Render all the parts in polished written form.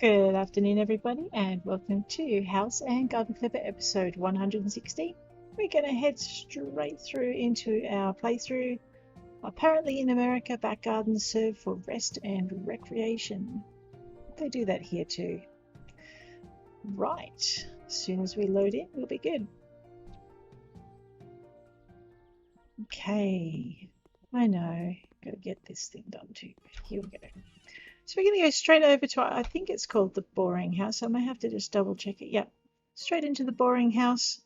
Good afternoon, everybody, and welcome to House and Garden Clipper episode 116. We're going to head straight through into our playthrough. Apparently, in America, back gardens serve for rest and recreation. They do that here too. Right, as soon as we load in, we'll be good. Okay, I know, gotta get this thing done too. Here we go. So we're going to go straight over to, I think it's called the boring house. I may have to just double check it. Yep, straight into the boring house.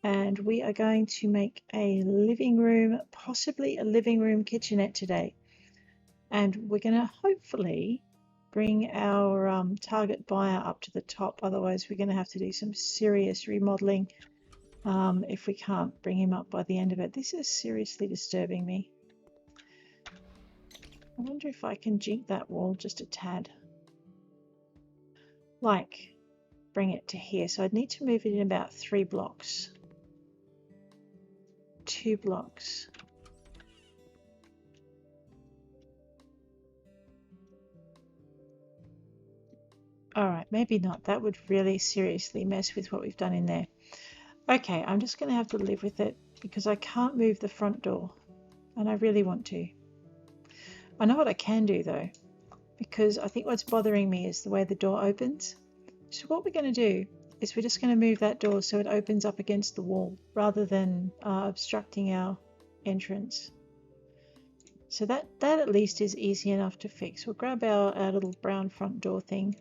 And we are going to make a living room, possibly a living room kitchenette today. And we're going to hopefully bring our target buyer up to the top. Otherwise, we're going to have to do some serious remodeling if we can't bring him up by the end of it. This is seriously disturbing me. I wonder if I can jink that wall just a tad. Like, bring it to here. So I'd need to move it in about 3 blocks. 2 blocks. Alright, maybe not. That would really seriously mess with what we've done in there. Okay, I'm just going to have to live with it because I can't move the front door. And I really want to. I know what I can do though, because I think what's bothering me is the way the door opens. So what we're going to do is we're just going to move that door so it opens up against the wall rather than obstructing our entrance. So that at least is easy enough to fix. We'll grab our little brown front door thing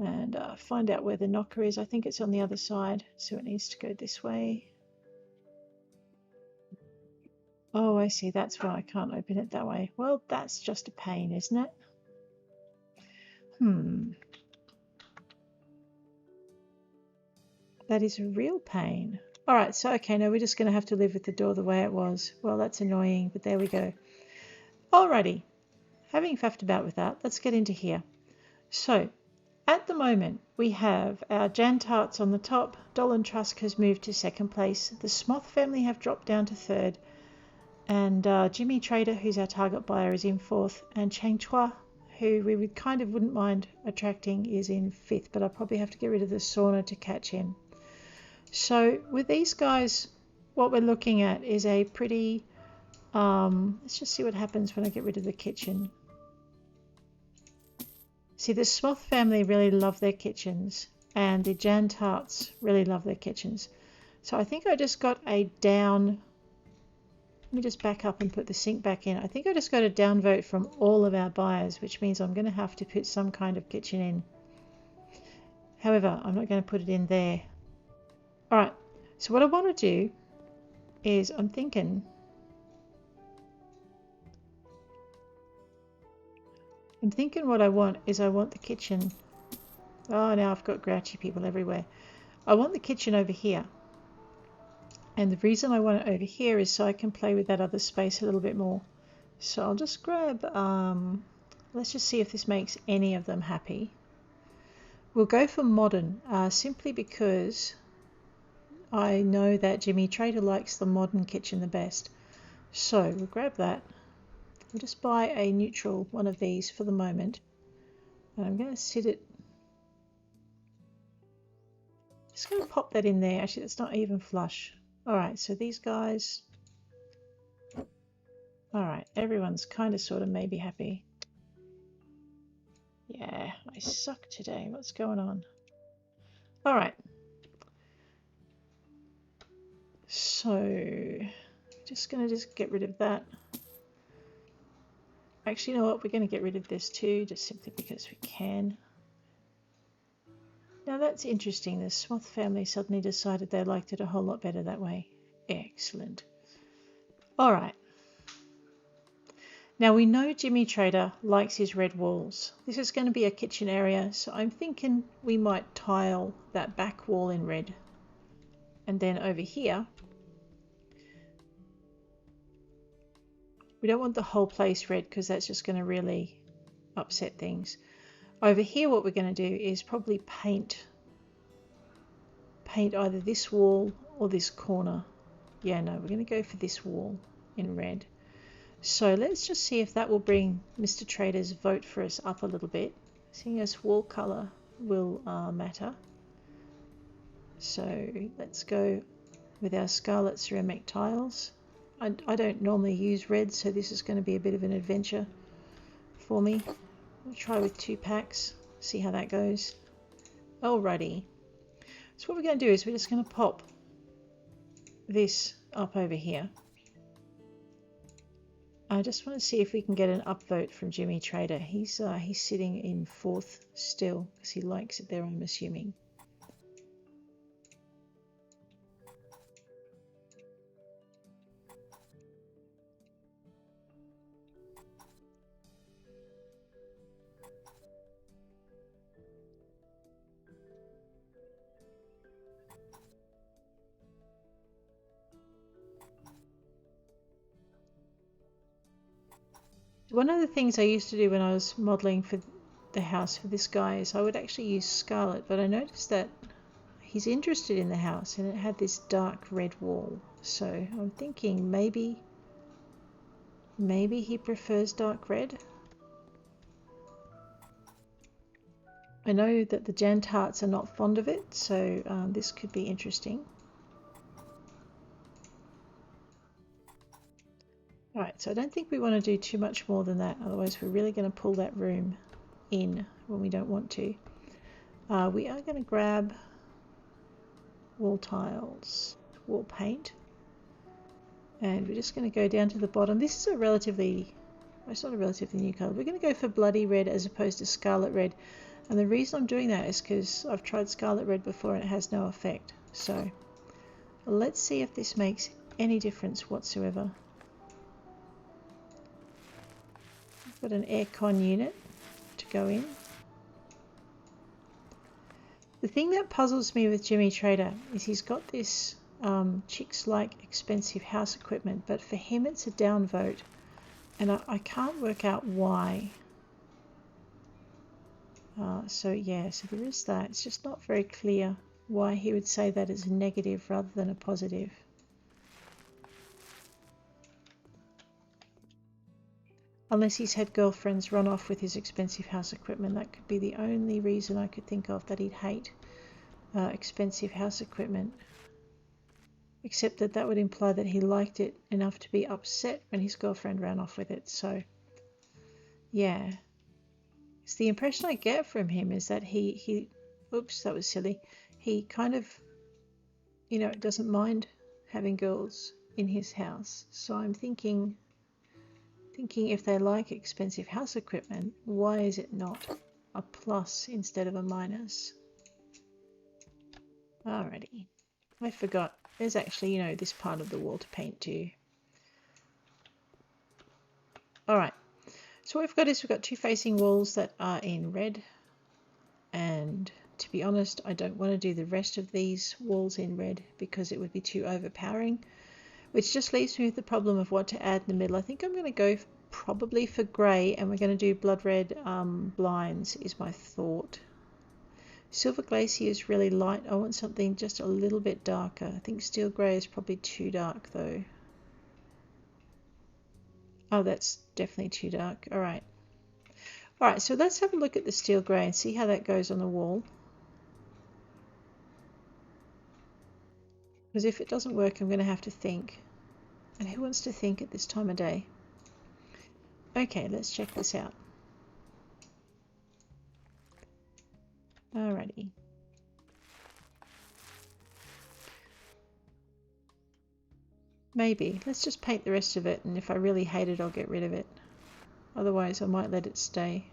and find out where the knocker is. I think it's on the other side, so it needs to go this way. Oh, I see. That's why I can't open it that way. Well, that's just a pain, isn't it? That is a real pain. All right, so okay, no, we're just going to have to live with the door the way it was. Well, that's annoying, but there we go. Alrighty, having faffed about with that, let's get into here. So, at the moment, we have our Jan Tarts on the top. Dolan Trusk has moved to second place. The Smoth family have dropped down to third. And Jimmy Trader, who's our target buyer, is in fourth. And Chang Chua, who we wouldn't mind attracting, is in fifth. But I'll probably have to get rid of the sauna to catch him. So with these guys, what we're looking at is a pretty... let's just see what happens when I get rid of the kitchen. See, the Smoth family really love their kitchens, and the Jan Tarts really love their kitchens. So I think I just got a down... Let me just back up and put the sink back in. I think I just got a downvote from all of our buyers, which means I'm going to have to put some kind of kitchen in. However, I'm not going to put it in there. Alright, so what I want to do is I'm thinking... what I want is I want the kitchen... Oh, now I've got grouchy people everywhere. I want the kitchen over here. And the reason I want it over here is so I can play with that other space a little bit more. So I'll just grab, let's just see if this makes any of them happy. We'll go for modern, simply because I know that Jimmy Trader likes the modern kitchen the best. So we'll grab that. We'll just buy a neutral one of these for the moment. And I'm going to sit it. Just going to pop that in there. Actually, that's not even flush. Alright, so these guys... Alright, everyone's kind of sort of maybe happy. Yeah, I suck today. What's going on? Alright. So, just going to get rid of that. Actually, you know what? We're going to get rid of this too, just simply because we can. Now that's interesting. The Smoth family suddenly decided they liked it a whole lot better that way. Excellent. Alright. Now we know Jimmy Trader likes his red walls. This is going to be a kitchen area, so I'm thinking we might tile that back wall in red. And then over here, we don't want the whole place red because that's just going to really upset things. Over here what we're going to do is probably paint either this wall or this corner. Yeah, no, we're going to go for this wall in red. So let's just see if that will bring Mr. Trader's vote for us up a little bit. seeing as wall color will matter. So let's go with our Scarlet Ceramic tiles. I don't normally use red, so this is going to be a bit of an adventure for me. I'll try with 2 packs, see how that goes. Alrighty. So what we're going to do is we're just going to pop this up over here. I just want to see if we can get an upvote from Jimmy Trader. He's sitting in 4th still because he likes it there, I'm assuming. One of the things I used to do when I was modelling for the house for this guy is I would actually use scarlet, but I noticed that he's interested in the house and it had this dark red wall. So I'm thinking maybe he prefers dark red. I know that the Jantarts are not fond of it, so this could be interesting. Alright, so I don't think we want to do too much more than that, otherwise we're really going to pull that room in when we don't want to. We are going to grab wall tiles, wall paint, and we're just going to go down to the bottom. This is a relatively, it's not a relatively new colour. We're going to go for bloody red as opposed to scarlet red, and the reason I'm doing that is because I've tried scarlet red before and it has no effect. So let's see if this makes any difference whatsoever. Got an aircon unit to go in. The thing that puzzles me with Jimmy Trader is he's got this Chicks Like Expensive House Equipment, but for him it's a downvote, and I can't work out why. So yeah, so there is that. It's just not very clear why he would say that as a negative rather than a positive. Unless he's had girlfriends run off with his expensive house equipment. That could be the only reason I could think of that he'd hate expensive house equipment. Except that that would imply that he liked it enough to be upset when his girlfriend ran off with it. So, yeah. It's the impression I get from him is that he oops, that was silly. He kind of, you know, doesn't mind having girls in his house. So I'm thinking if they like expensive house equipment, why is it not a plus instead of a minus? Alrighty. I forgot. There's actually, you know, this part of the wall to paint too. Alright. So what we've got is we've got 2 facing walls that are in red. And to be honest, I don't want to do the rest of these walls in red because it would be too overpowering. Which just leaves me with the problem of what to add in the middle. I think I'm going to go probably for grey, and we're going to do blood red blinds is my thought. Silver Glacier is really light. I want something just a little bit darker. I think Steel Grey is probably too dark though. Oh, that's definitely too dark. Alright. Alright, so let's have a look at the Steel Grey and see how that goes on the wall. Because if it doesn't work, I'm going to have to think. And who wants to think at this time of day? Okay, let's check this out. Alrighty. Maybe. Let's just paint the rest of it, and if I really hate it, I'll get rid of it. Otherwise, I might let it stay.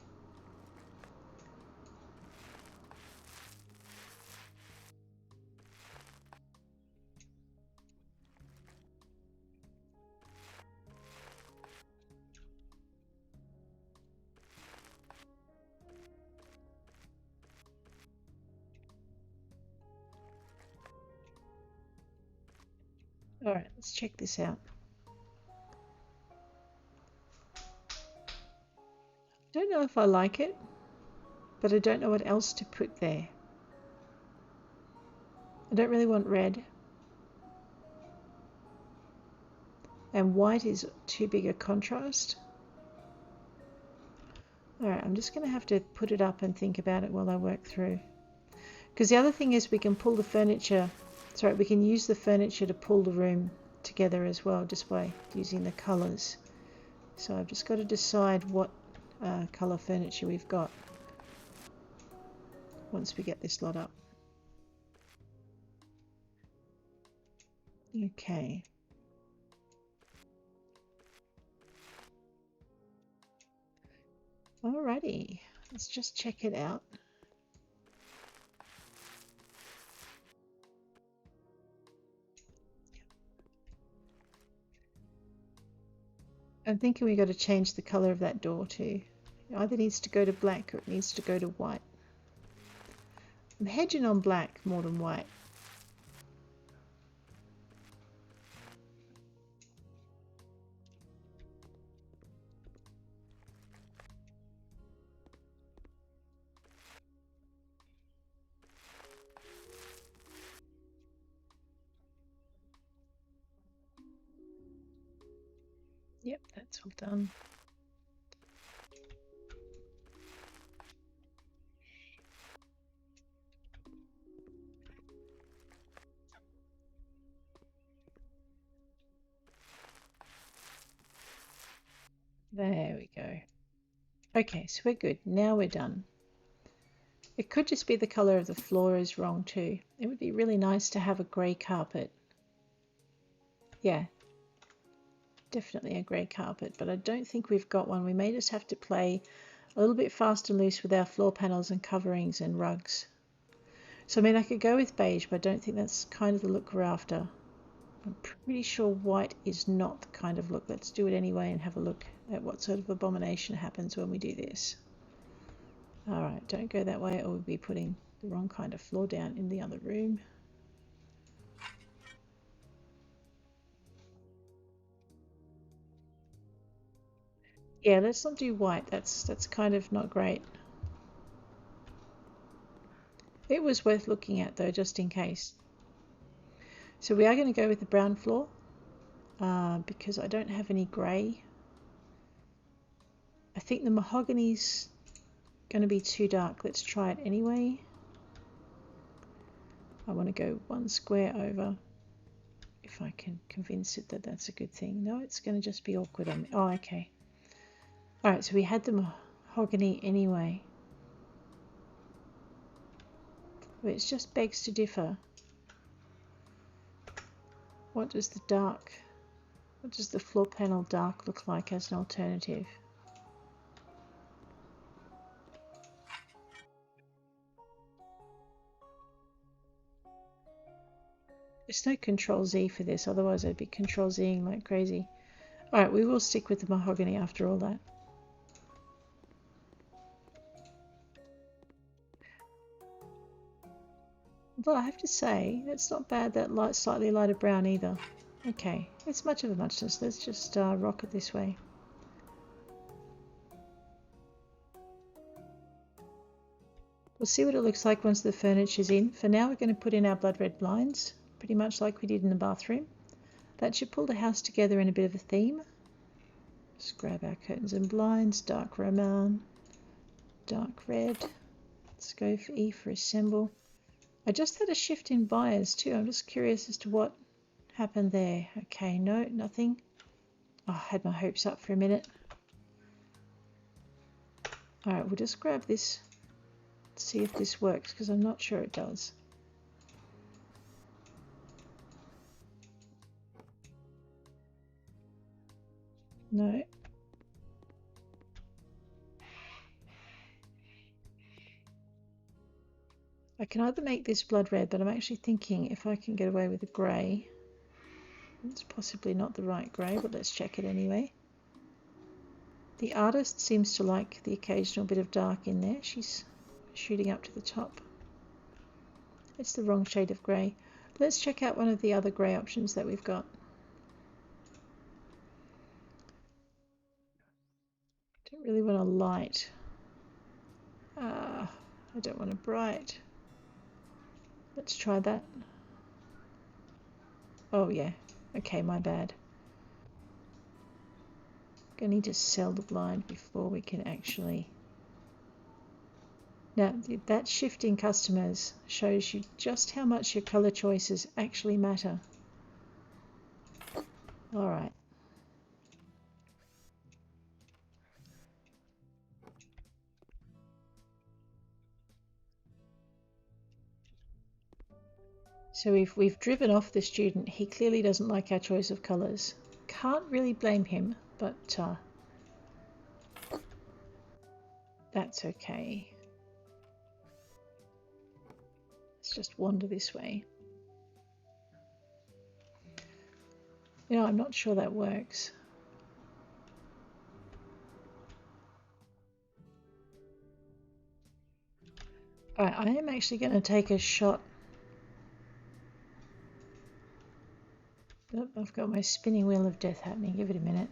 Alright, let's check this out. I don't know if I like it, but I don't know what else to put there. I don't really want red. And white is too big a contrast. Alright, I'm just going to have to put it up and think about it while I work through. Because the other thing is we can pull the furniture, sorry, we can use the furniture to pull the room together as well, just by using the colours. So I've just got to decide what colour furniture we've got once we get this lot up. Okay. Alrighty, let's just check it out. I'm thinking we've got to change the colour of that door too. It either needs to go to black or it needs to go to white. I'm hedging on black more than white. Yep, that's all done. There we go. Okay, so we're good. Now we're done. It could just be the colour of the floor is wrong too. It would be really nice to have a grey carpet. Yeah, definitely a grey carpet, but I don't think we've got one. We may just have to play a little bit fast and loose with our floor panels and coverings and rugs. So I mean, I could go with beige, but I don't think that's kind of the look we're after. I'm pretty sure white is not the kind of look. Let's do it anyway and have a look at what sort of abomination happens when we do this. Alright, don't go that way or we'll be putting the wrong kind of floor down in the other room. Yeah, let's not do white. That's kind of not great. It was worth looking at though, just in case. So we are going to go with the brown floor because I don't have any grey. I think the mahogany's going to be too dark. Let's try it anyway. I want to go one square over if I can convince it that that's a good thing. No, it's going to just be awkward on me. Oh, okay. Alright, so we had the mahogany anyway. But it just begs to differ. What does the floor panel dark look like as an alternative? There's no Control Z for this, otherwise I'd be Control Zing like crazy. Alright, we will stick with the mahogany after all that. Although I have to say, it's not bad, that slightly lighter brown either. Okay, it's much of a muchness. Let's just rock it this way. We'll see what it looks like once the furniture's in. For now, we're going to put in our blood red blinds, pretty much like we did in the bathroom. That should pull the house together in a bit of a theme. Just grab our curtains and blinds, dark roman, dark red. Let's go for E for assemble. I just had a shift in buyers too. I'm just curious as to what happened there. Okay, no, nothing. Oh, I had my hopes up for a minute. Alright, we'll just grab this, see if this works, because I'm not sure it does. No. I can either make this blood red, but I'm actually thinking if I can get away with a grey. It's possibly not the right grey, but let's check it anyway. The artist seems to like the occasional bit of dark in there. She's shooting up to the top. It's the wrong shade of grey. Let's check out one of the other grey options that we've got. Don't really want a light. I don't want a bright. Let's try that. Oh yeah, okay, my bad. Gonna need to sell the blind before we can actually Now, that shift in customers shows you just how much your color choices actually matter. All right. So we've driven off the student. He clearly doesn't like our choice of colors. Can't really blame him, but that's okay. Let's just wander this way. You know, I'm not sure that works. Alright, I am actually going to take a shot. Oh, I've got my spinning wheel of death happening. Give it a minute.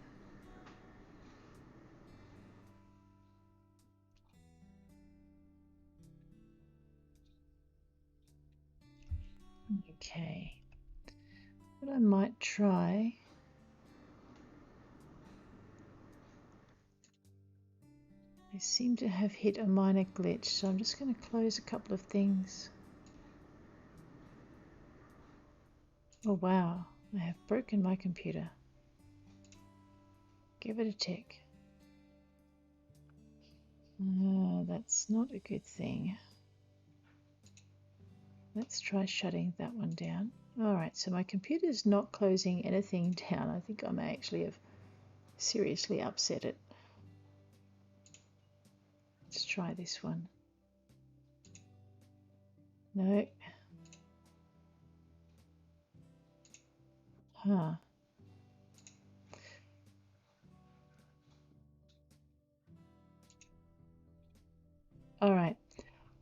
Okay. What I might try... I seem to have hit a minor glitch, so I'm just going to close a couple of things. Oh wow, I have broken my computer. Give it a tick. That's not a good thing. Let's try shutting that one down. Alright, so my computer's not closing anything down. I think I may actually have seriously upset it. Let's try this one. No. Huh. Alright,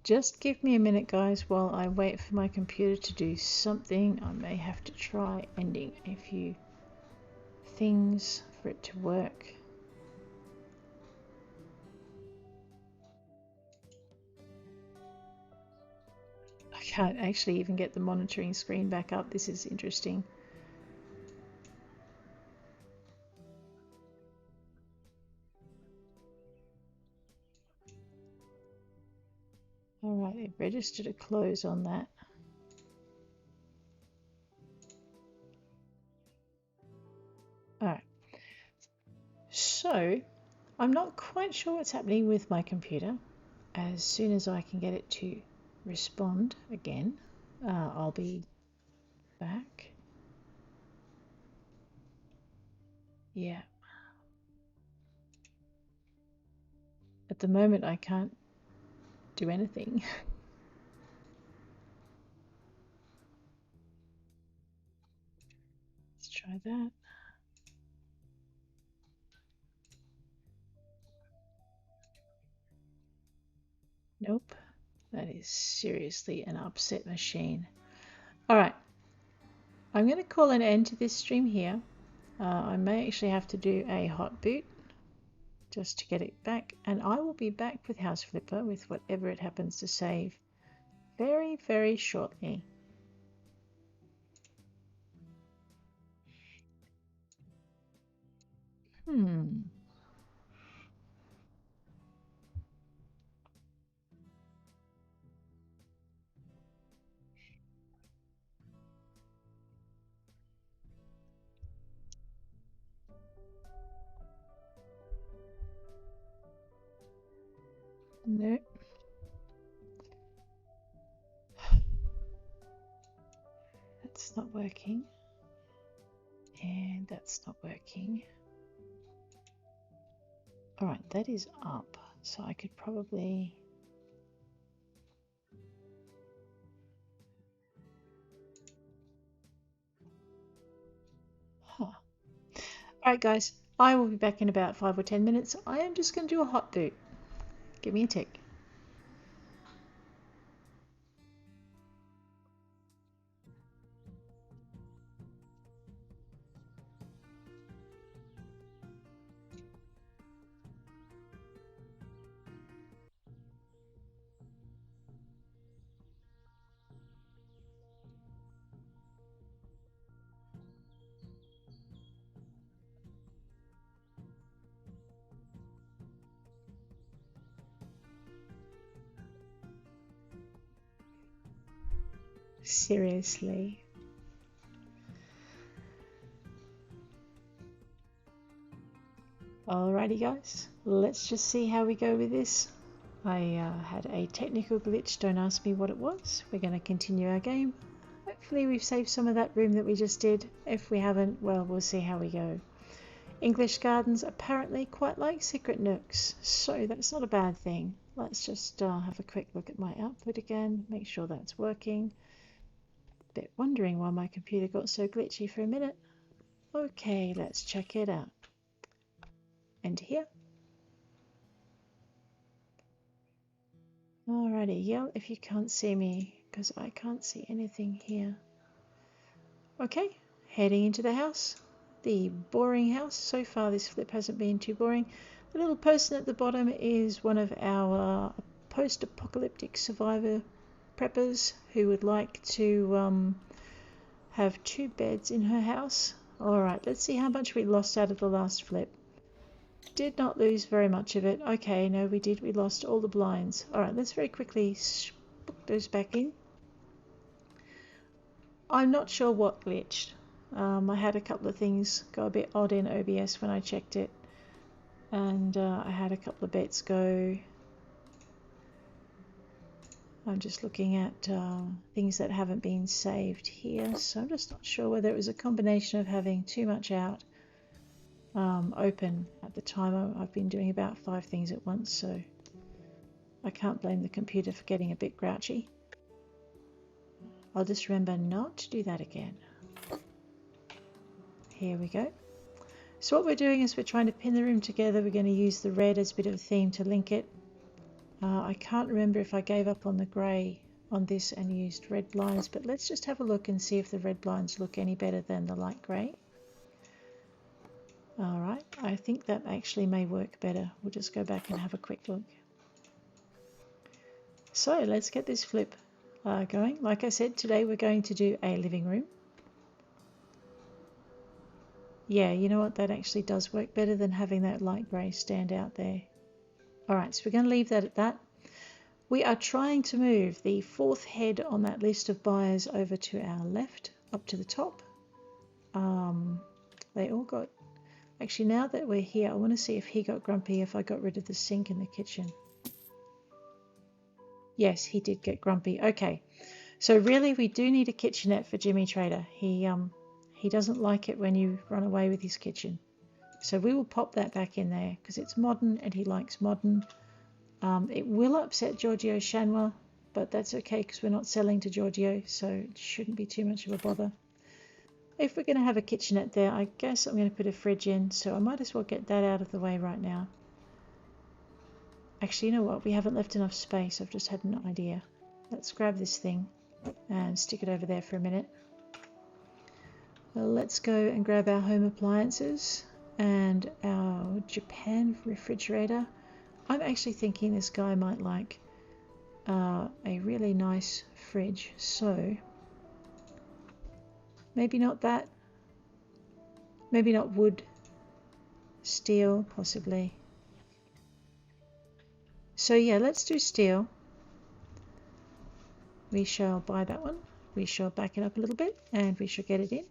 just give me a minute, guys, while I wait for my computer to do something. I may have to try ending a few things for it to work. I can't actually even get the monitoring screen back up. This is interesting. Alright, it registered a close on that. Alright, so I'm not quite sure what's happening with my computer. As soon as I can get it to respond again, I'll be back. Yeah. At the moment I can't do anything. Let's try that. Nope. That is seriously an upset machine. Alright. I'm going to call an end to this stream here. I may actually have to do a hot boot just to get it back, and I will be back with House Flipper with whatever it happens to save very, very shortly. Nope. That's not working. And that's not working. Alright, that is up. So I could probably... Huh. Alright guys, I will be back in about 5 or 10 minutes. I am just going to do a hot boot. Give me a tick. Seriously. Alrighty guys, let's just see how we go with this. I had a technical glitch, don't ask me what it was. We're going to continue our game. Hopefully we've saved some of that room that we just did. If we haven't, well, we'll see how we go. English Gardens apparently quite like secret nooks, so that's not a bad thing. Let's just have a quick look at my output again, make sure that's working. Bit wondering why my computer got so glitchy for a minute. Okay, let's check it out. Enter here. Alrighty, yell if you can't see me, because I can't see anything here. Okay, heading into the house. The boring house. So far this flip hasn't been too boring. The little person at the bottom is one of our post-apocalyptic survivor preppers who would like to have 2 beds in her house. Alright, let's see how much we lost out of the last flip. Did not lose very much of it. Okay, no we did. We lost all the blinds. Alright, let's very quickly book those back in. I'm not sure what glitched. I had a couple of things go a bit odd in OBS when I checked it, and I had a couple of bits go. I'm just looking at things that haven't been saved here, so I'm just not sure whether it was a combination of having too much out open at the time. I've been doing about 5 things at once, so I can't blame the computer for getting a bit grouchy. I'll just remember not to do that again. Here we go. So what we're doing is we're trying to pin the room together. We're going to use the red as a bit of a theme to link it. I can't remember if I gave up on the grey on this and used red blinds, but let's just have a look and see if the red blinds look any better than the light grey. Alright, I think that actually may work better. We'll just go back and have a quick look. So let's get this flip going. Like I said, today we're going to do a living room. Yeah, you know what, that actually does work better than having that light grey stand out there. Alright, so we're going to leave that at that. We are trying to move the 4th head on that list of buyers over to our left, up to the top. They all got... Actually, now that we're here, I want to see if he got grumpy if I got rid of the sink in the kitchen. Yes, he did get grumpy. Okay, so really we do need a kitchenette for Jimmy Trader. He doesn't like it when you run away with his kitchen. So we will pop that back in there because it's modern and he likes modern. It will upset Giorgio Shanwa, but that's okay because we're not selling to Giorgio, so it shouldn't be too much of a bother. If we're going to have a kitchenette there, I guess I'm going to put a fridge in, so I might as well get that out of the way right now. Actually, you know what? We haven't left enough space. I've just had an idea. Let's grab this thing and stick it over there for a minute. Let's go and grab our home appliances and our Japan refrigerator. I'm actually thinking this guy might like a really nice fridge, so maybe not that, maybe not wood, steel possibly. So yeah, let's do steel. We shall buy that one, we shall back it up a little bit and we shall get it in.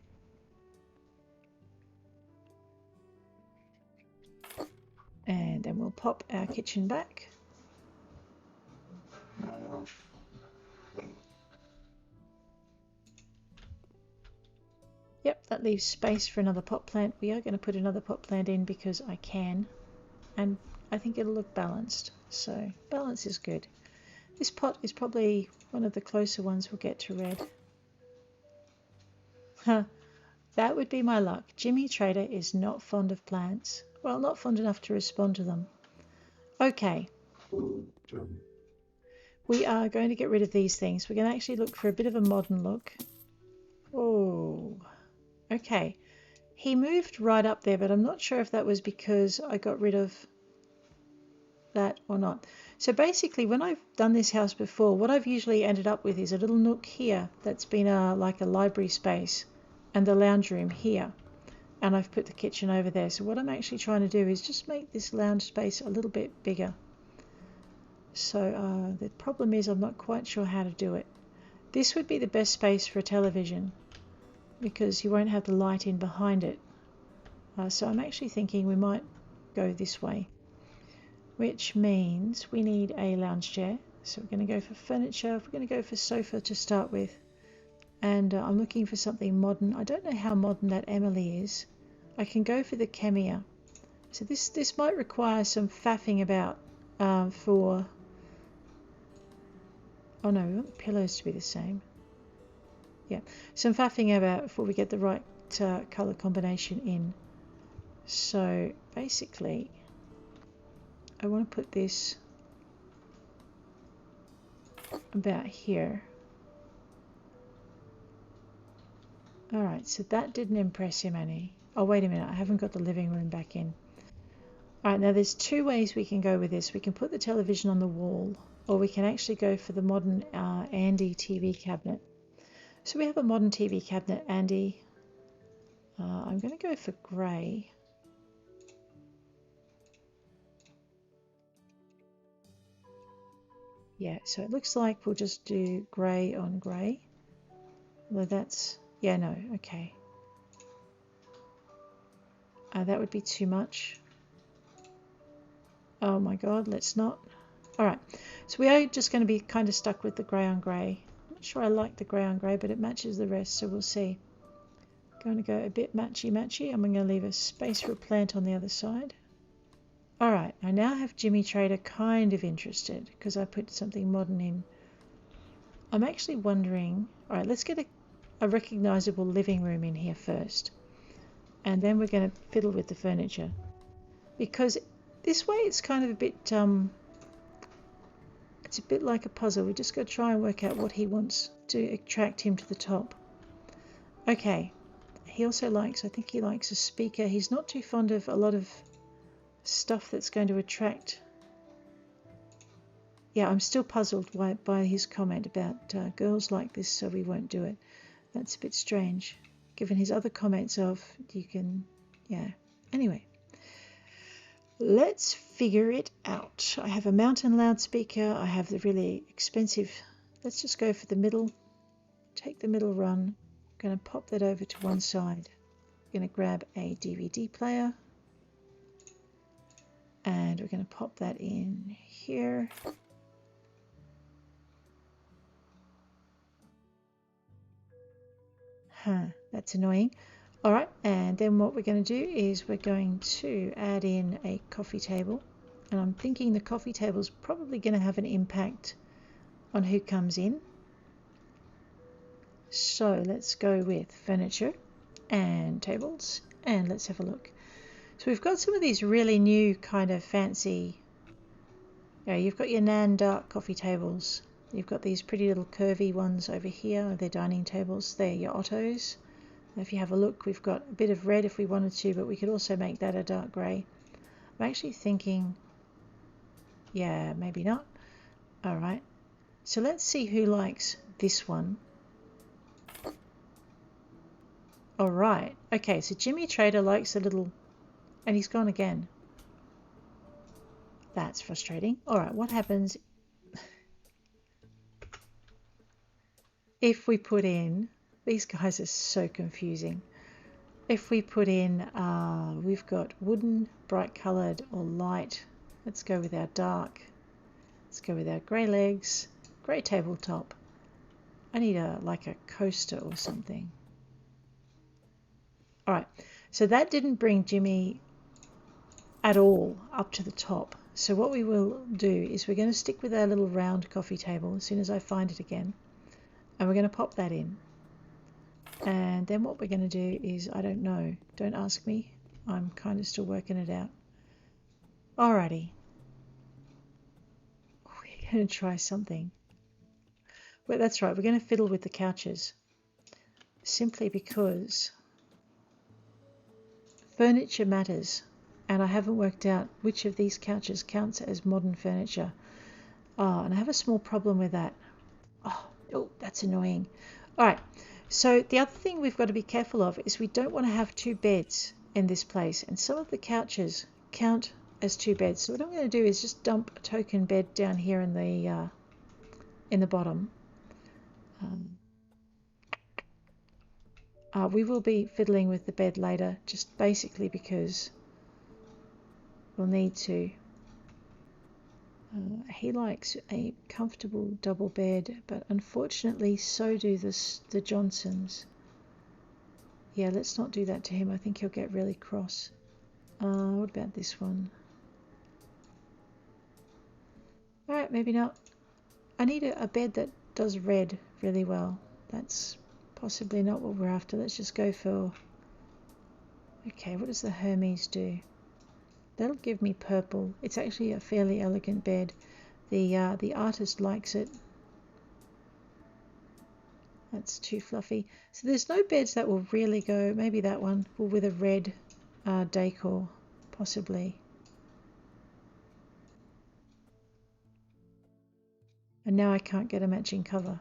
And then we'll pop our kitchen back. Yep, that leaves space for another pot plant. We are going to put another pot plant in because I can. And I think it'll look balanced. So balance is good. This pot is probably one of the closer ones we'll get to red. Huh, that would be my luck. Jimmy Trader is not fond of plants. Well, not fond enough to respond to them. Okay. We are going to get rid of these things. We're going to actually look for a bit of a modern look. Oh, okay. He moved right up there, but I'm not sure if that was because I got rid of that or not. So basically, when I've done this house before, what I've usually ended up with is a little nook here that's been like a library space and the lounge room here. And I've put the kitchen over there. So what I'm actually trying to do is just make this lounge space a little bit bigger. So the problem is I'm not quite sure how to do it. This would be the best space for a television because you won't have the light in behind it. So I'm actually thinking we might go this way, which means we need a lounge chair. So we're going to go for furniture. We're going to go for sofa to start with. And I'm looking for something modern. I don't know how modern that Emily is. I can go for the Kemia. So this might require some faffing about for... Oh no, we want the pillows to be the same. Yeah, some faffing about before we get the right colour combination in. So basically, I want to put this about here. Alright, so that didn't impress him any. Oh, wait a minute, I haven't got the living room back in. Alright, now there's two ways we can go with this. We can put the television on the wall, or we can actually go for the modern Andy TV cabinet. So we have a modern TV cabinet, Andy. I'm going to go for grey. Yeah, so it looks like we'll just do grey on grey. Well, that's... Yeah, no, okay. That would be too much. Oh my god, let's not. Alright, so we are just going to be kind of stuck with the grey on grey. I'm not sure I like the grey on grey, but it matches the rest, so we'll see. Going to go a bit matchy-matchy. I'm going to leave a space for a plant on the other side. Alright, I now have Jimmy Trader kind of interested because I put something modern in. I'm actually wondering... Alright, let's get a recognisable living room in here first. And then we're going to fiddle with the furniture. Because this way it's kind of a bit... it's a bit like a puzzle. We just got to try and work out what he wants to attract him to the top. Okay. He also likes... I think he likes a speaker. He's not too fond of a lot of stuff that's going to attract... Yeah, I'm still puzzled by his comment about girls like this, so we won't do it. That's a bit strange, given his other comments of you can... Yeah. Anyway. Let's figure it out. I have a mountain loudspeaker. I have the really expensive... Let's just go for the middle. Take the middle run. I'm going to pop that over to one side. I'm going to grab a DVD player. And we're going to pop that in here. That's annoying. Alright, and then what we're going to do is we're going to add in a coffee table. And I'm thinking the coffee table is probably going to have an impact on who comes in. So let's go with furniture and tables, and let's have a look. So we've got some of these really new kind of fancy... Yeah, you've got your Nan dark coffee tables. You've got these pretty little curvy ones over here. They're dining tables. They're your Ottos. If you have a look, we've got a bit of red if we wanted to, but we could also make that a dark grey. I'm actually thinking, yeah, maybe not. All right. So let's see who likes this one. All right. Okay, so Jimmy Trader likes a little... And he's gone again. That's frustrating. All right, what happens if we put in... These guys are so confusing. If we put in, we've got wooden, bright coloured or light. Let's go with our dark. Let's go with our grey legs, grey tabletop. I need like a coaster or something. All right, so that didn't bring Jimmy at all up to the top. So what we will do is we're going to stick with our little round coffee table as soon as I find it again. And we're going to pop that in. And then what we're going to do is, I don't know, don't ask me. I'm kind of still working it out. Alrighty. We're going to try something. Well, that's right, we're going to fiddle with the couches. Simply because furniture matters. And I haven't worked out which of these couches counts as modern furniture. Oh, and I have a small problem with that. Oh, that's annoying. Alright. So the other thing we've got to be careful of is we don't want to have two beds in this place, and some of the couches count as two beds. So what I'm going to do is just dump a token bed down here in the bottom. We will be fiddling with the bed later, just basically because we'll need to. He likes a comfortable double bed, but unfortunately so do the Johnsons. Yeah, let's not do that to him. I think he'll get really cross. What about this one? Alright, maybe not. I need a bed that does red really well. That's possibly not what we're after. Let's just go for... Okay, what does the Hermes do? That'll give me purple. It's actually a fairly elegant bed. The artist likes it. That's too fluffy. So there's no beds that will really go. Maybe that one will with a red decor, possibly. And now I can't get a matching cover.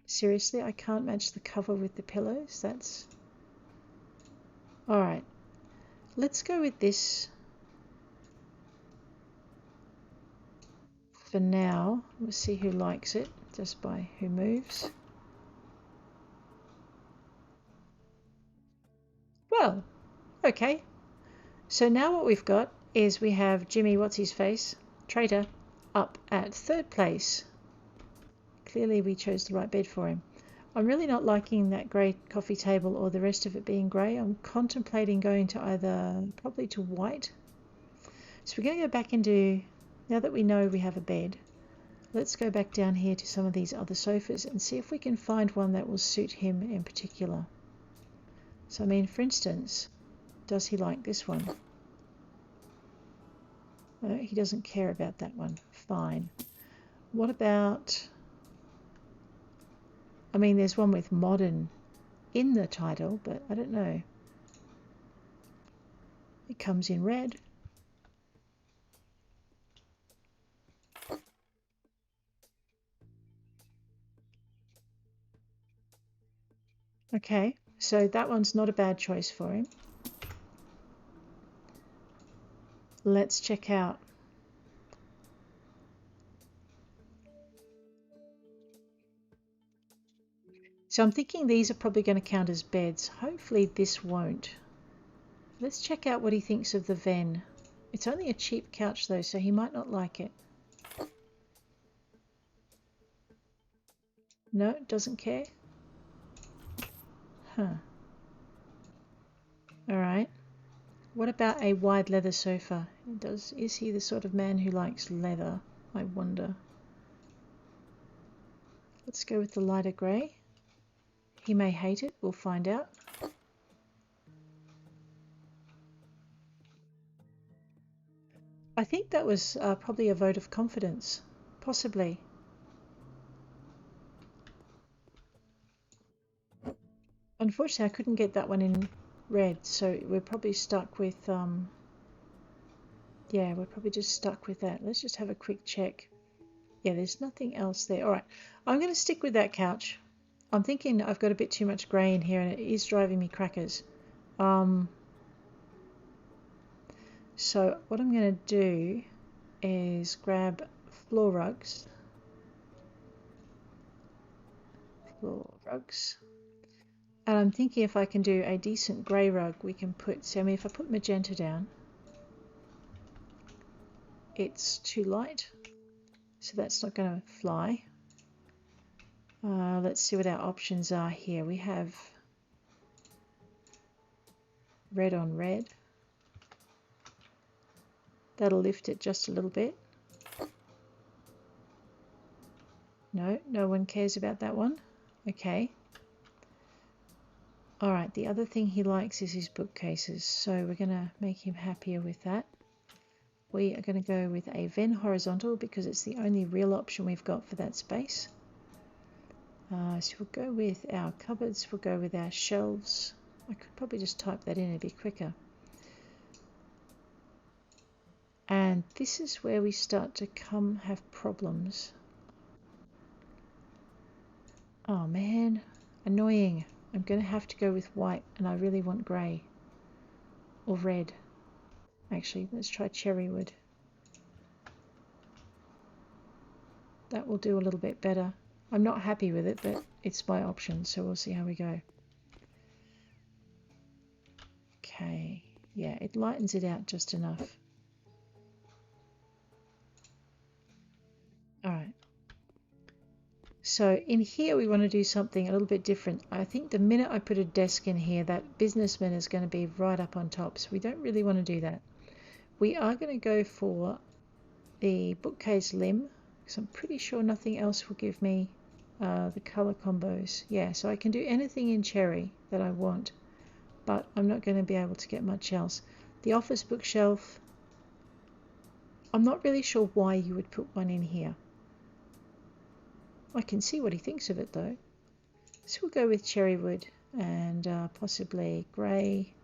Seriously, I can't match the cover with the pillows? That's... Alright. Let's go with this for now. We'll see who likes it, just by who moves. Well, okay. So now what we've got is we have Jimmy What's-His-Face, Traitor, up at 3rd place. Clearly we chose the right bed for him. I'm really not liking that grey coffee table or the rest of it being grey. I'm contemplating going to either, probably to white. So we're going to go back into, now that we know we have a bed, let's go back down here to some of these other sofas and see if we can find one that will suit him in particular. So I mean, for instance, does he like this one? No, he doesn't care about that one. Fine. What about... I mean, there's one with modern in the title, but I don't know. It comes in red. Okay, so that one's not a bad choice for him. Let's check out. So I'm thinking these are probably going to count as beds. Hopefully this won't. Let's check out what he thinks of the Ven. It's only a cheap couch though, so he might not like it. No, doesn't care. Huh. Alright. What about a wide leather sofa? Is he the sort of man who likes leather? I wonder. Let's go with the lighter grey. He may hate it, we'll find out. I think that was probably a vote of confidence. Possibly. Unfortunately, I couldn't get that one in red, so we're probably stuck with... yeah, we're probably just stuck with that. Let's just have a quick check. Yeah, there's nothing else there. Alright, I'm going to stick with that couch. I'm thinking I've got a bit too much grey in here and it is driving me crackers. So what I'm going to do is grab floor rugs. And I'm thinking if I can do a decent grey rug, we can put... So I mean, if I put magenta down, it's too light. So that's not going to fly. Let's see what our options are here. We have red on red. That'll lift it just a little bit. No, no one cares about that one. Okay. Alright, the other thing he likes is his bookcases, so we're going to make him happier with that. We are going to go with a Ven horizontal because it's the only real option we've got for that space. So we'll go with our cupboards, we'll go with our shelves. I could probably just type that in, it'd be quicker. And this is where we start to have problems. Oh man, annoying. I'm going to have to go with white and I really want grey. Or red. Actually, let's try cherry wood. that will do a little bit better. I'm not happy with it, but it's my option, so we'll see how we go. Okay, yeah, it lightens it out just enough. All right. So in here we want to do something a little bit different. I think the minute I put a desk in here, that businessman is going to be right up on top. So we don't really want to do that. We are going to go for the bookcase limb, because I'm pretty sure nothing else will give me the color combos. Yeah, so I can do anything in cherry that I want, but I'm not going to be able to get much else. The office bookshelf, I'm not really sure why you would put one in here. I can see what he thinks of it though. So we'll go with cherry wood and possibly grey,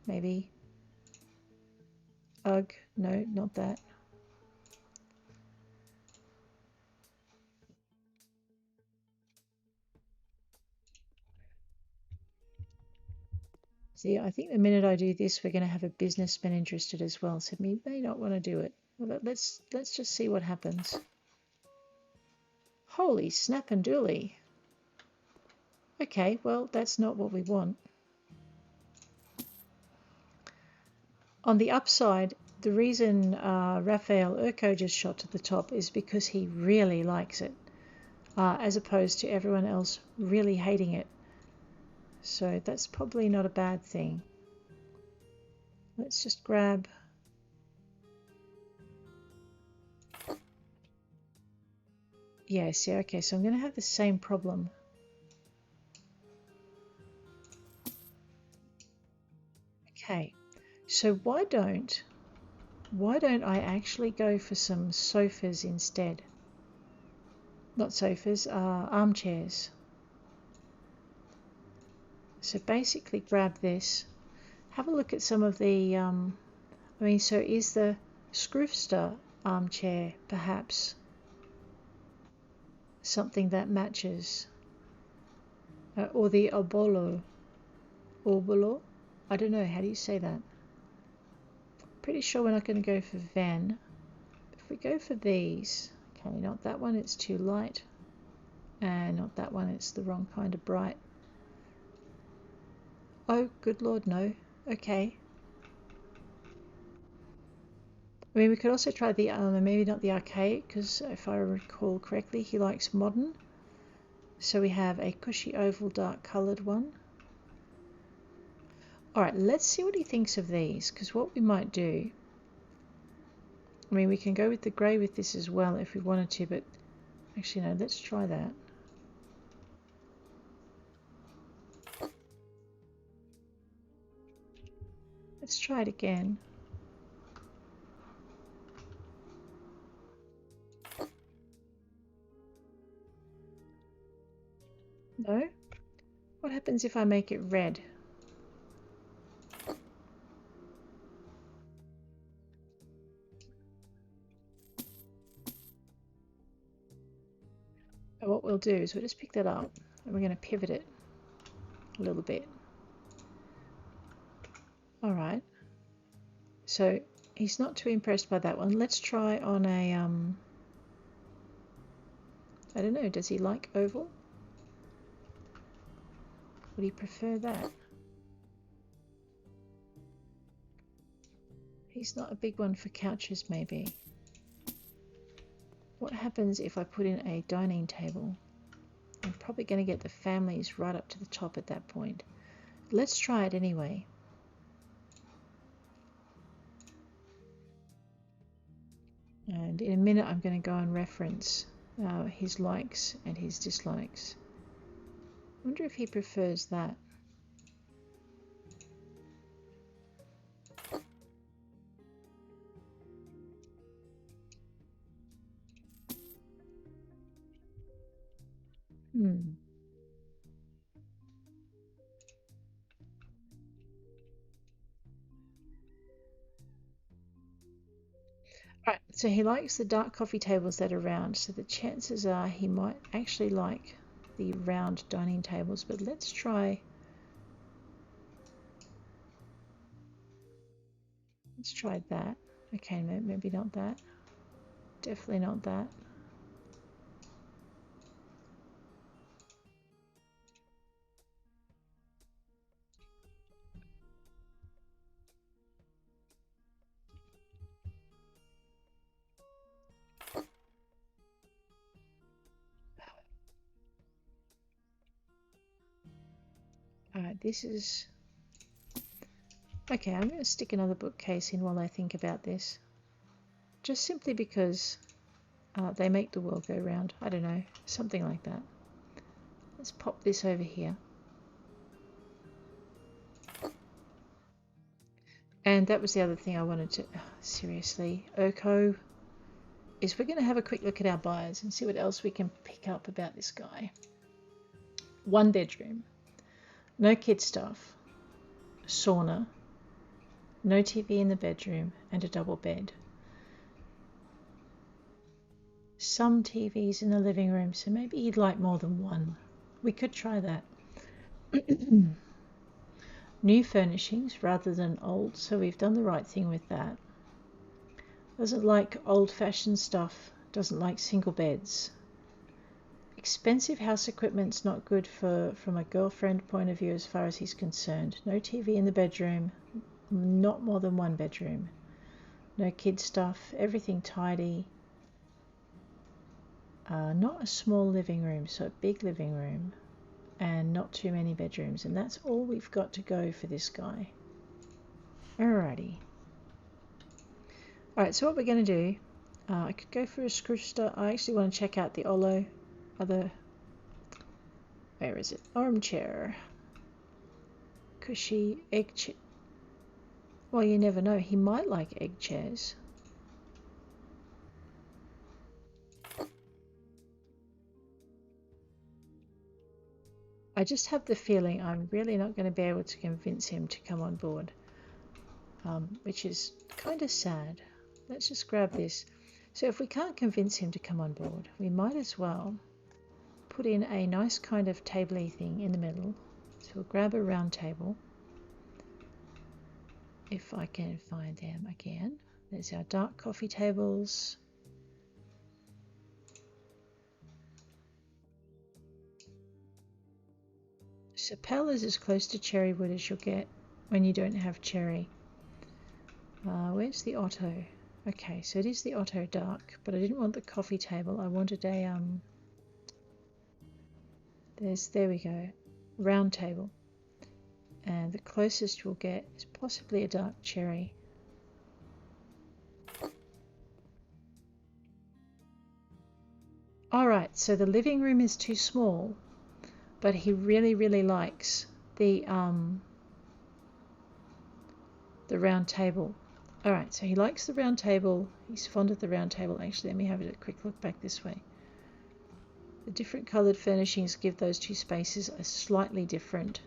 maybe. Ugh, no, not that. See, I think the minute I do this, we're going to have a businessman interested as well, so we may not want to do it. Well, let's just see what happens. Holy snap and dooly. Okay, well, that's not what we want. On the upside, the reason Raphael Urco just shot to the top is because he really likes it, as opposed to everyone else really hating it. So that's probably not a bad thing. Let's just grab... Yes, yeah, okay, so I'm going to have the same problem. Okay, so why don't I actually go for some sofas instead? Not sofas, armchairs. So basically grab this. Have a look at some of the, so is the Scroofster armchair perhaps something that matches? Or the Obolo? I don't know, how do you say that? Pretty sure we're not going to go for Van. If we go for these, okay, not that one, it's too light. And not that one, it's the wrong kind of bright. Oh, good lord, no. Okay. I mean, we could also try the, maybe not the archaic, because if I recall correctly, he likes modern. So we have a cushy oval dark coloured one. Alright, let's see what he thinks of these, because what we might do, I mean, we can go with the grey with this as well if we wanted to, but actually no, let's try that. Let's try it again. No? What happens if I make it red? And what we'll do is we'll just pick that up and we're going to pivot it a little bit. Alright. So he's not too impressed by that one. Let's try on a, I don't know, does he like oval? Would he prefer that? He's not a big one for couches, maybe. What happens if I put in a dining table? I'm probably going to get the families right up to the top at that point. Let's try it anyway. And in a minute I'm going to go and reference his likes and his dislikes. I wonder if he prefers that. Right, so he likes the dark coffee tables that are round, so the chances are he might actually like the round dining tables, but let's try that. Okay, maybe not that. Definitely not that. Alright, this is... Okay, I'm going to stick another bookcase in while I think about this. Just simply because they make the world go round. I don't know, something like that. Let's pop this over here. And that was the other thing I wanted to... seriously, Urko, is we're going to have a quick look at our buyers and see what else we can pick up about this guy. 1 bedroom. No kid stuff. Sauna. No TV in the bedroom and a double bed. Some TVs in the living room, so maybe he'd like more than one. We could try that. New furnishings rather than old, so we've done the right thing with that. Doesn't like old-fashioned stuff, doesn't like single beds. Expensive house equipment's not good from a girlfriend point of view as far as he's concerned. No TV in the bedroom, not more than 1 bedroom. No kid stuff, everything tidy. Not a small living room, so a big living room. And not too many bedrooms, and that's all we've got to go for this guy. Alrighty. Alright, so what we're going to do, I could go for a Screwster. I actually want to check out the Olo other... Where is it? Armchair. Cushy egg chair. Well, you never know. He might like egg chairs. I just have the feeling I'm really not going to be able to convince him to come on board, which is kind of sad. Let's just grab this. So if we can't convince him to come on board, we might as well put in a nice kind of tabley thing in the middle. So we'll grab a round table, if I can find them again. There's our dark coffee tables. Sapel is as close to cherry wood as you'll get when you don't have cherry. Where's the Otto? Okay, so it is the Otto dark, but I didn't want the coffee table. I wanted a there we go, round table. And the closest we'll get is possibly a dark cherry. Alright, so the living room is too small, but he really, really likes the round table. Alright, so he likes the round table. He's fond of the round table. Actually, let me have a quick look back this way. The different coloured furnishings give those two spaces a slightly different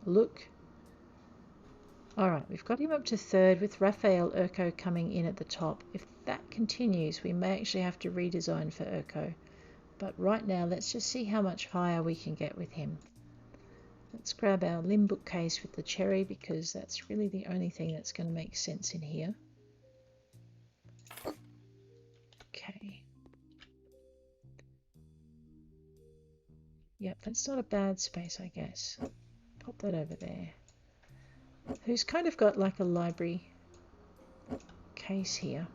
look. Alright, we've got him up to 3rd with Raphael Urko coming in at the top. If that continues, we may actually have to redesign for Urko. But right now, let's just see how much higher we can get with him. Let's grab our limb bookcase with the cherry, because that's really the only thing that's going to make sense in here. Okay. Yep, that's not a bad space, I guess. Pop that over there. Who's kind of got like a library case here.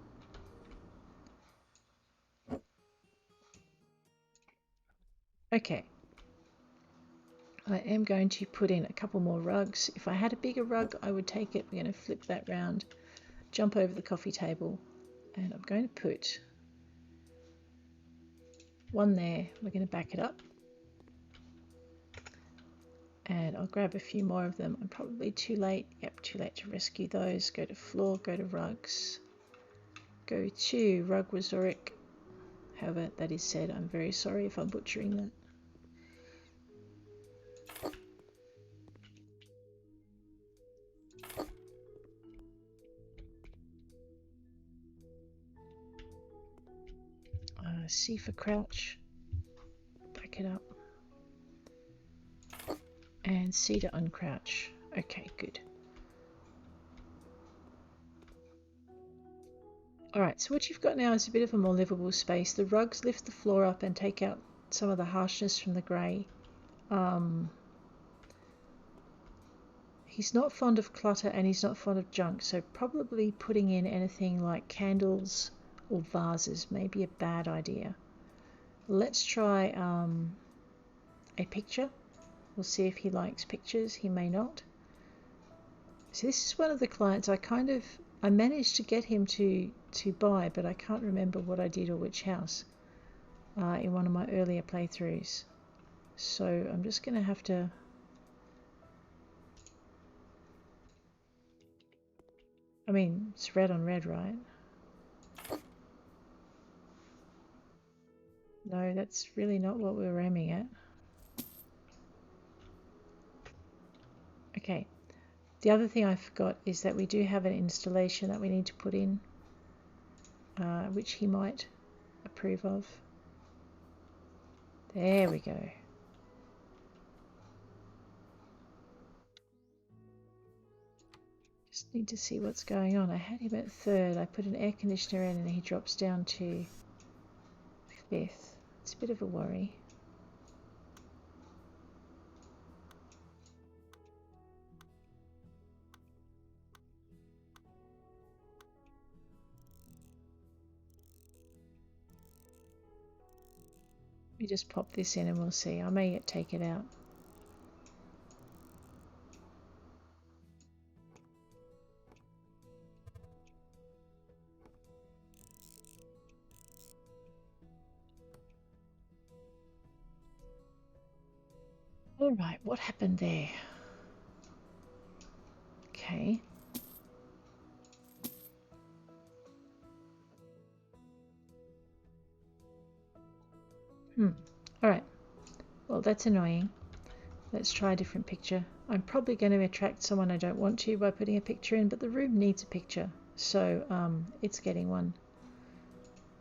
Okay. I am going to put in a couple more rugs. If I had a bigger rug, I would take it. We're going to flip that round, jump over the coffee table, and I'm going to put one there. We're going to back it up. And I'll grab a few more of them. I'm probably too late. Yep, too late to rescue those. Go to floor, go to rugs. Go to Rug Wazoric. However, that is said, I'm very sorry if I'm butchering that. C for crouch. Back it up. And C to uncrouch. Okay, good. Alright, so what you've got now is a bit of a more livable space. The rugs lift the floor up and take out some of the harshness from the grey. He's not fond of clutter and he's not fond of junk, so probably putting in anything like candles or vases may be a bad idea. Let's try a picture. We'll see if he likes pictures. He may not. So this is one of the clients I managed to get him to buy, but I can't remember what I did or which house in one of my earlier playthroughs. So I'm just going to have to... I mean, it's red on red, right? No, that's really not what we're aiming at. Okay. The other thing I forgot is that we do have an installation that we need to put in, which he might approve of. There we go. Just need to see what's going on. I had him at third. I put an air conditioner in and he drops down to fifth. It's a bit of a worry. Let me just pop this in and we'll see. I may take it out. All right, what happened there? Okay. All right. Well, that's annoying. Let's try a different picture. I'm probably going to attract someone I don't want to by putting a picture in, but the room needs a picture, so it's getting one.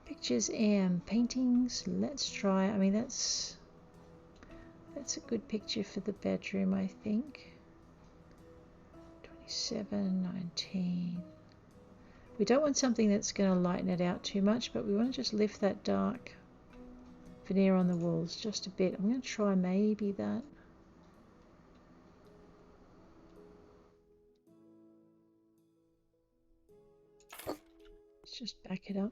Pictures and paintings. Let's try. I mean, that's a good picture for the bedroom, I think. 27, 19. We don't want something that's going to lighten it out too much, but we want to just lift that dark veneer on the walls just a bit. I'm going to try maybe that. Let's just back it up.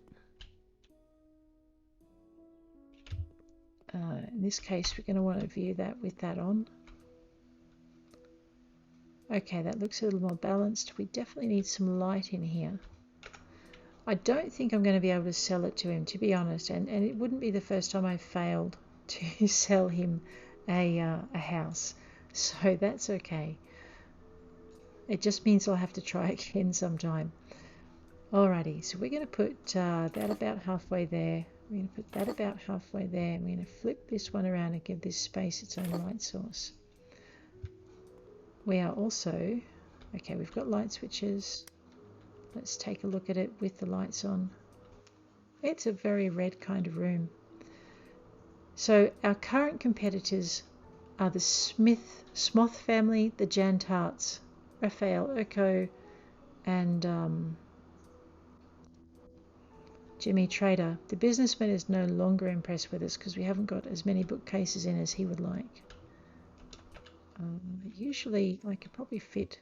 In this case, we're going to want to view that with that on. Okay, that looks a little more balanced. We definitely need some light in here. I don't think I'm going to be able to sell it to him, to be honest, and it wouldn't be the first time I've failed to sell him a house, so that's okay. It just means I'll have to try again sometime. Alrighty, so we're going to put that about halfway there. We're going to put that about halfway there. We're going to flip this one around and give this space its own light source. We are also, okay, we've got light switches. Let's take a look at it with the lights on. It's a very red kind of room. So our current competitors are the Smoth family, the Jantarts, Raphael Urko, and Jimmy Trader. The businessman is no longer impressed with us because we haven't got as many bookcases in as he would like. Usually I could probably fit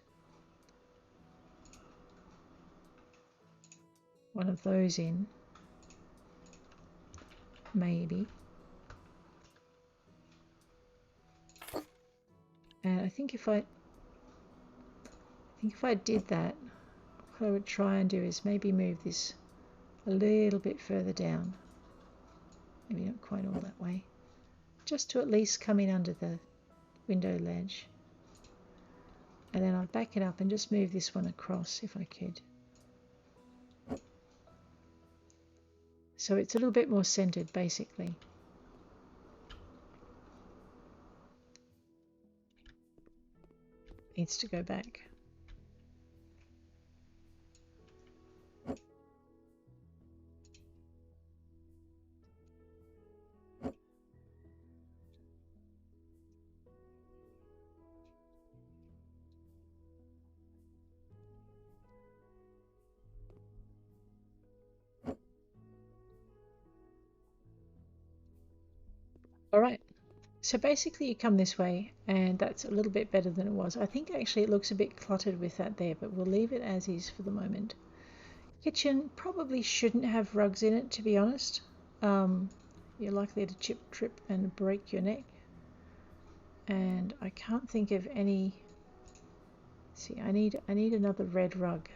one of those in, maybe. And I think if I did that, what I would try and do is maybe move this a little bit further down. Maybe not quite all that way. Just to at least come in under the window ledge. And then I'd back it up and just move this one across if I could. So it's a little bit more centered, basically. Needs to go back. All right. So basically you come this way and that's a little bit better than it was. I think actually it looks a bit cluttered with that there, but we'll leave it as is for the moment. Kitchen probably shouldn't have rugs in it, to be honest. You're likely to chip, trip and break your neck. And I can't think of any. See, I need another red rug.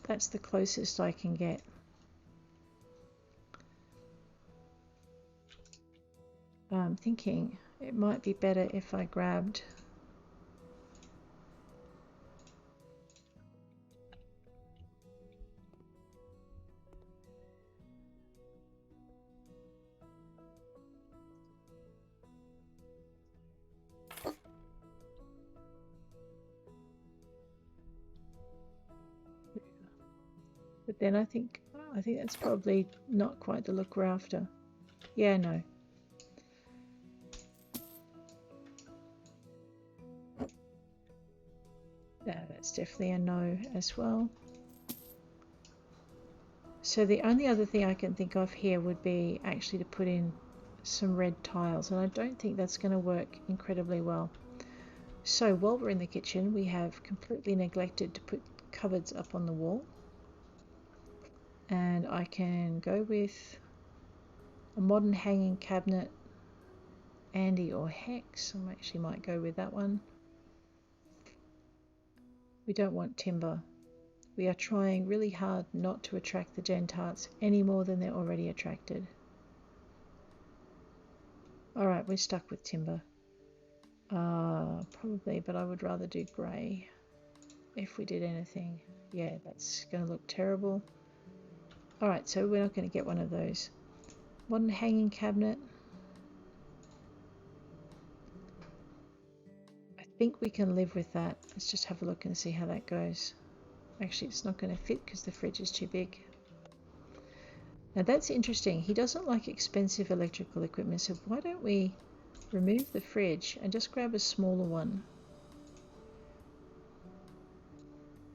That's the closest I can get. I'm thinking it might be better if I grabbed but then I think that's probably not quite the look we're after. Yeah, no. That's definitely a no as well. So the only other thing I can think of here would be actually to put in some red tiles, and I don't think that's going to work incredibly well. So while we're in the kitchen, we have completely neglected to put cupboards up on the wall, and I can go with a modern hanging cabinet, Andy or Hex. I actually might go with that one. We don't want timber. We are trying really hard not to attract the Gentaarts any more than they're already attracted. Alright, we're stuck with timber. Probably, but I would rather do grey if we did anything. Yeah, that's going to look terrible. Alright, so we're not going to get one of those. Modern hanging cabinet. I think we can live with that. Let's just have a look and see how that goes. Actually, it's not going to fit because the fridge is too big. Now that's interesting. He doesn't like expensive electrical equipment, so why don't we remove the fridge and just grab a smaller one?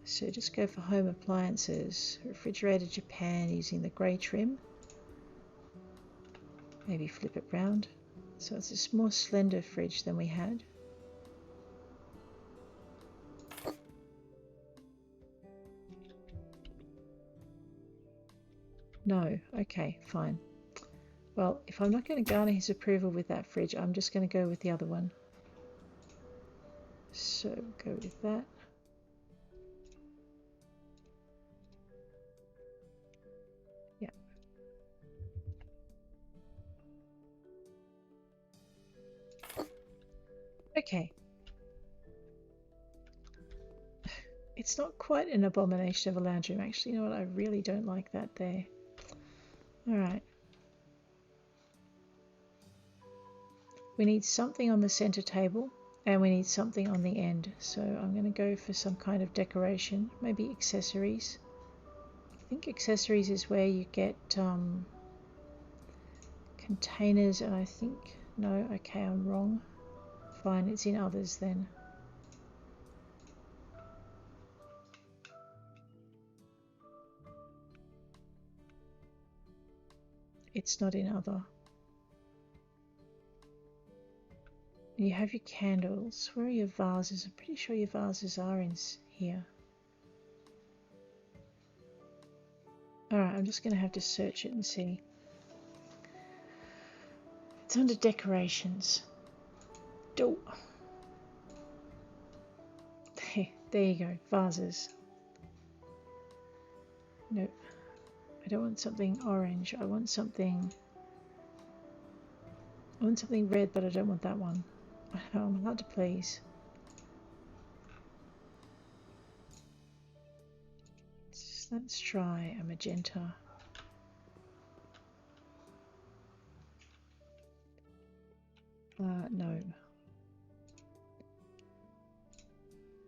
So just go for home appliances, refrigerator Japan using the grey trim. Maybe flip it round. So it's a more slender fridge than we had. No, okay, fine. Well, if I'm not going to garner his approval with that fridge, I'm just going to go with the other one. So go with that. Yeah. Okay. It's not quite an abomination of a lounge room. Actually, you know what? I really don't like that there. All right. We need something on the center table and we need something on the end. So I'm going to go for some kind of decoration, maybe accessories. I think accessories is where you get containers, and I think, no, okay, I'm wrong. Fine, it's in others then. It's not in other. You have your candles. Where are your vases? I'm pretty sure your vases are in here. Alright, I'm just going to have to search it and see. It's under decorations. Oh. There you go, vases. Nope. I don't want something orange. I want something red, but I don't want that one. I know, I'm hard to please. Let's try a magenta. No.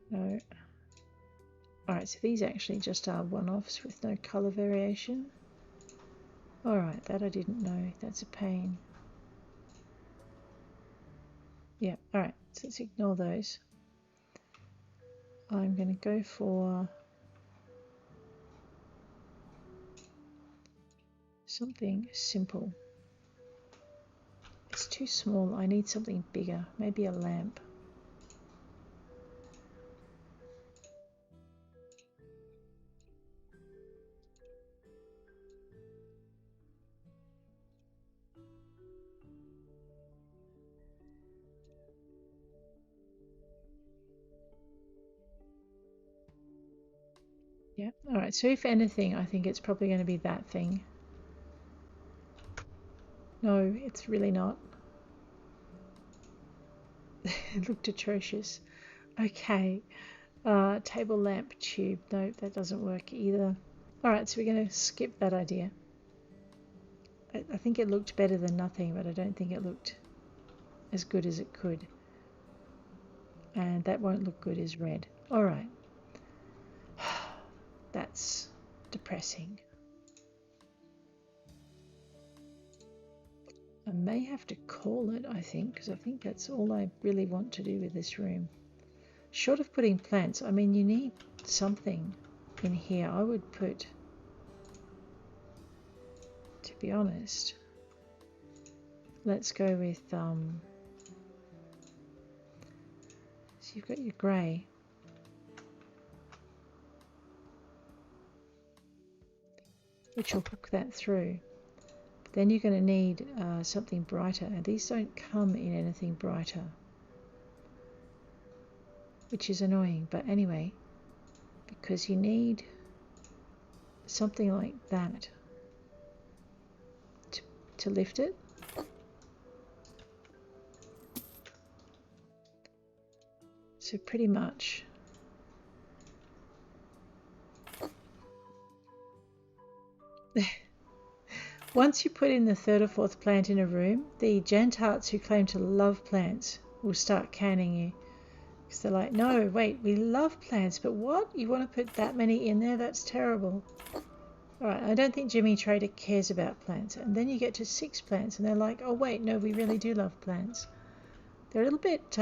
No. Alright, so these actually just are one-offs with no colour variation. Alright, that I didn't know. That's a pain. Yeah, alright, so let's ignore those. I'm going to go for something simple. It's too small. I need something bigger. Maybe a lamp. Yeah. All right. So if anything, I think it's probably going to be that thing. No, it's really not. It looked atrocious. Okay. Table lamp tube. No, that doesn't work either. All right. So we're going to skip that idea. I think it looked better than nothing, but I don't think it looked as good as it could. And that won't look good as red. All right. That's depressing. I may have to call it, I think, because I think that's all I really want to do with this room. Short of putting plants, I mean, you need something in here. I would put, to be honest, let's go with, so you've got your grey. Which will hook that through. But then you're going to need something brighter. And these don't come in anything brighter. Which is annoying. But anyway, because you need something like that to lift it. So pretty much once you put in the third or fourth plant in a room, the Gentarts who claim to love plants will start canning you. Because they're like, no, wait, we love plants, but what? You want to put that many in there? That's terrible. All right, I don't think Jimmy Trader cares about plants. And then you get to 6 plants and they're like, oh, wait, no, we really do love plants. They're a little bit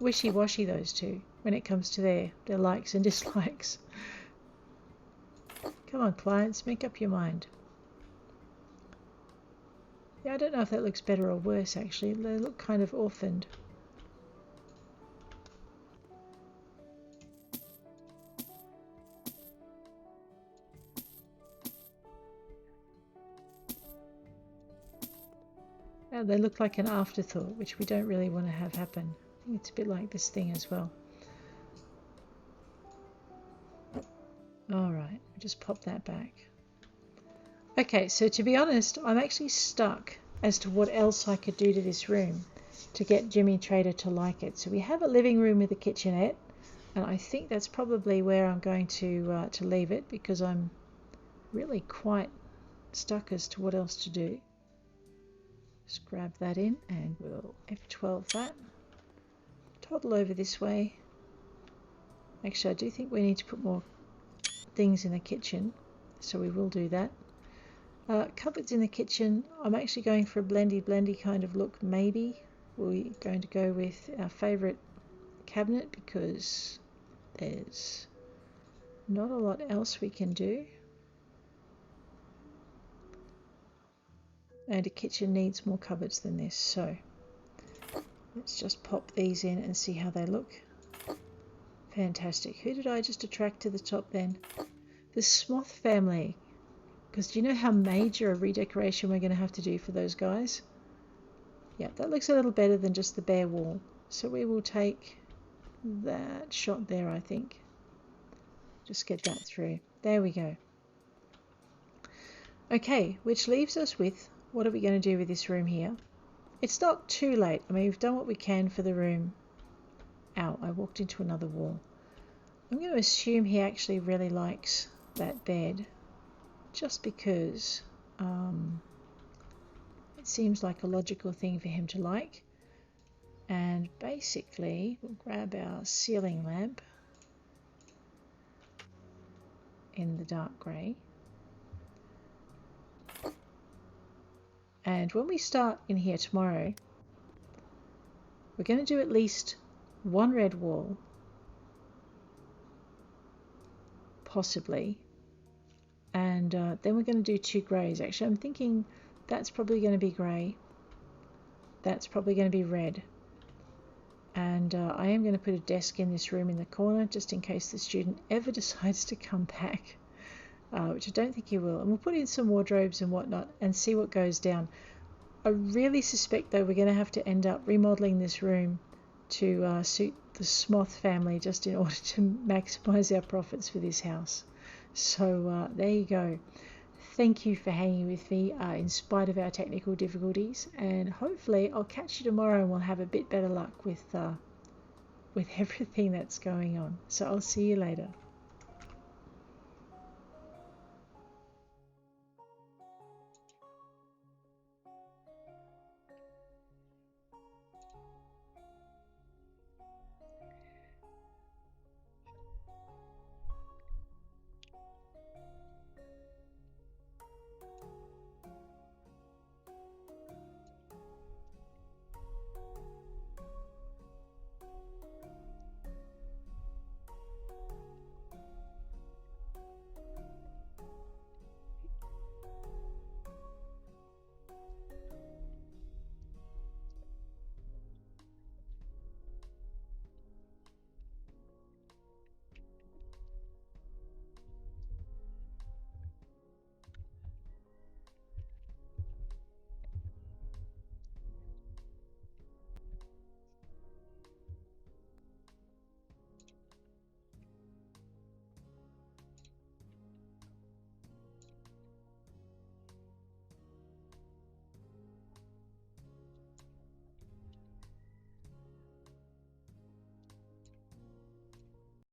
wishy-washy, those two, when it comes to their likes and dislikes. Come on, clients, make up your mind. Yeah, I don't know if that looks better or worse, actually. They look kind of orphaned. Yeah, they look like an afterthought, which we don't really want to have happen. I think it's a bit like this thing as well. All right, just pop that back. Okay, so to be honest, I'm actually stuck as to what else I could do to this room to get Jimmy Trader to like it. So we have a living room with a kitchenette, and I think that's probably where I'm going to leave it because I'm really quite stuck as to what else to do. Just grab that in and we'll F12 that. Toddle over this way. Actually, I do think we need to put more things in the kitchen, so we will do that. Cupboards in the kitchen, I'm actually going for a blendy kind of look, maybe. We're going to go with our favourite cabinet because there's not a lot else we can do. And a kitchen needs more cupboards than this, so let's just pop these in and see how they look. Fantastic. Who did I just attract to the top then? The Smoth family. Because do you know how major a redecoration we're going to have to do for those guys? Yeah, that looks a little better than just the bare wall. So we will take that shot there, I think. Just get that through. There we go. Okay, which leaves us with, what are we going to do with this room here? It's not too late. I mean, we've done what we can for the room. Ow, I walked into another wall. I'm going to assume he actually really likes that bed. Just because it seems like a logical thing for him to like. And basically, we'll grab our ceiling lamp in the dark grey. And when we start in here tomorrow, we're going to do at least one red wall, possibly. And then we're going to do 2 greys. Actually, I'm thinking that's probably going to be grey. That's probably going to be red. And I am going to put a desk in this room in the corner just in case the student ever decides to come back, which I don't think he will. And we'll put in some wardrobes and whatnot and see what goes down. I really suspect, though, we're going to have to end up remodeling this room to suit the Smoth family just in order to maximize our profits for this house. So there you go. Thank you for hanging with me in spite of our technical difficulties, and hopefully I'll catch you tomorrow and we'll have a bit better luck with everything that's going on. So I'll see you later.